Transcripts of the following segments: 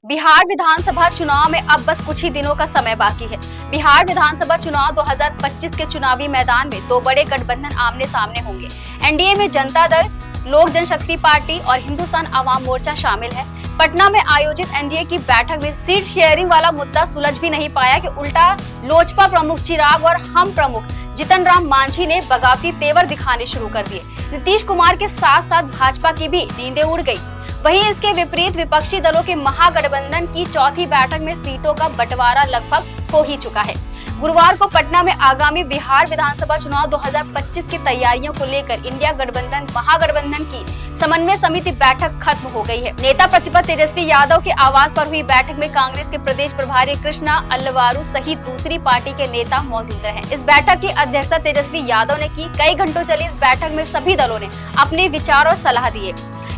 बिहार विधानसभा चुनाव में अब बस कुछ ही दिनों का समय बाकी है। बिहार विधानसभा चुनाव 2025 के चुनावी मैदान में दो बड़े गठबंधन आमने सामने होंगे। एनडीए में जनता दल, लोक जनशक्ति पार्टी और हिंदुस्तान अवाम मोर्चा शामिल है। पटना में आयोजित एनडीए की बैठक में सीट शेयरिंग वाला मुद्दा सुलझ भी नहीं पाया कि उल्टा लोजपा प्रमुख चिराग और हम प्रमुख जीतन राम मांझी ने बगावती तेवर दिखाने शुरू कर दिए। नीतीश कुमार के साथ साथ भाजपा की भी नींदें उड़ गई। वहीं इसके विपरीत विपक्षी दलों के महागठबंधन की चौथी बैठक में सीटों का बंटवारा लगभग हो ही चुका है। गुरुवार को पटना में आगामी बिहार विधानसभा चुनाव 2025 की तैयारियों को लेकर इंडिया गठबंधन महागठबंधन की समन्वय समिति बैठक खत्म हो गई है। नेता प्रतिपक्ष तेजस्वी यादव के आवास पर हुई बैठक में कांग्रेस के प्रदेश प्रभारी कृष्णा अल्लवारू सहित दूसरी पार्टी के नेता मौजूद रहे। इस बैठक की अध्यक्षता तेजस्वी यादव ने की। कई घंटों चली इस बैठक में सभी दलों ने अपने विचार और सलाह दिए।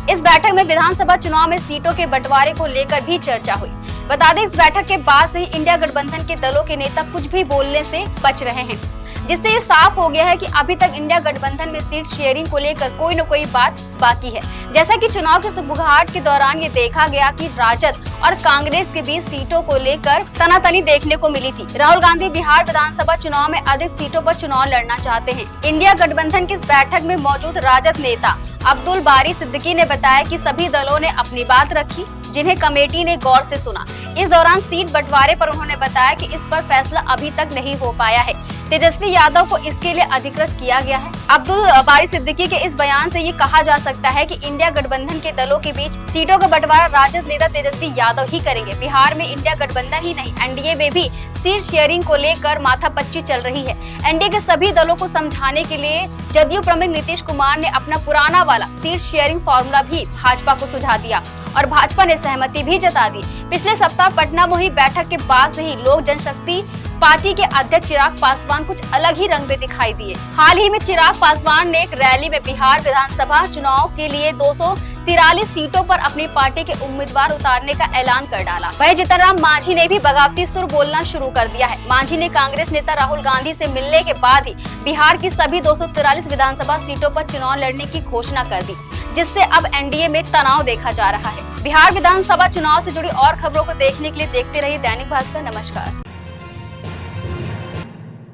इस बैठक में विधानसभा चुनाव में सीटों के बंटवारे को लेकर भी चर्चा हुई। बता दें, इस बैठक के बाद से ही इंडिया गठबंधन के दलों के नेता कुछ भी बोलने से बच रहे हैं, जिससे ये साफ हो गया है कि अभी तक इंडिया गठबंधन में सीट शेयरिंग को लेकर कोई न कोई बात बाकी है। जैसा कि चुनाव के सुगबुगाहट के दौरान ये देखा गया कि राजद और कांग्रेस के बीच सीटों को लेकर तनातनी देखने को मिली थी। राहुल गांधी बिहार विधानसभा चुनाव में अधिक सीटों पर चुनाव लड़ना चाहते हैं। इंडिया गठबंधन की इस बैठक में मौजूद राजद नेता अब्दुल बारी सिद्दीकी ने बताया कि सभी दलों ने अपनी बात रखी, जिन्हें कमेटी ने गौर से सुना। इस दौरान सीट बंटवारे पर उन्होंने बताया कि इस पर फैसला अभी तक नहीं हो पाया है। तेजस्वी यादव को इसके लिए अधिकृत किया गया है। अब्दुल बारी सिद्दीकी के इस बयान से ये कहा जा सकता है कि इंडिया गठबंधन के दलों के बीच सीटों का बंटवारा राजद नेता तेजस्वी यादव ही करेंगे। बिहार में इंडिया गठबंधन ही नहीं, एनडीए में भी सीट शेयरिंग को लेकर माथापच्ची चल रही है। एनडीए के सभी दलों को समझाने के लिए जदयू प्रमुख नीतीश कुमार ने अपना पुराना वाला सीट शेयरिंग फॉर्मूला भी भाजपा को सुझा दिया और भाजपा ने सहमति भी जता दी। पिछले सप्ताह पटना में हुई बैठक के बाद से ही लोक जनशक्ति पार्टी के अध्यक्ष चिराग पासवान कुछ अलग ही रंग में दिखाई दिए। हाल ही में चिराग पासवान ने एक रैली में बिहार विधानसभा चुनाव के लिए 243 सीटों पर अपनी पार्टी के उम्मीदवार उतारने का ऐलान कर डाला। वहीं जीतन राम मांझी ने भी बगावती सुर बोलना शुरू कर दिया है। मांझी ने कांग्रेस नेता राहुल गांधी से मिलने के बाद ही बिहार की सभी 243 विधानसभा सीटों पर चुनाव लड़ने की घोषणा कर दी, जिससे अब एनडीए में तनाव देखा जा रहा है। बिहार विधानसभा चुनाव से जुड़ी और खबरों को देखने के लिए देखते रहिए दैनिक भास्कर। नमस्कार।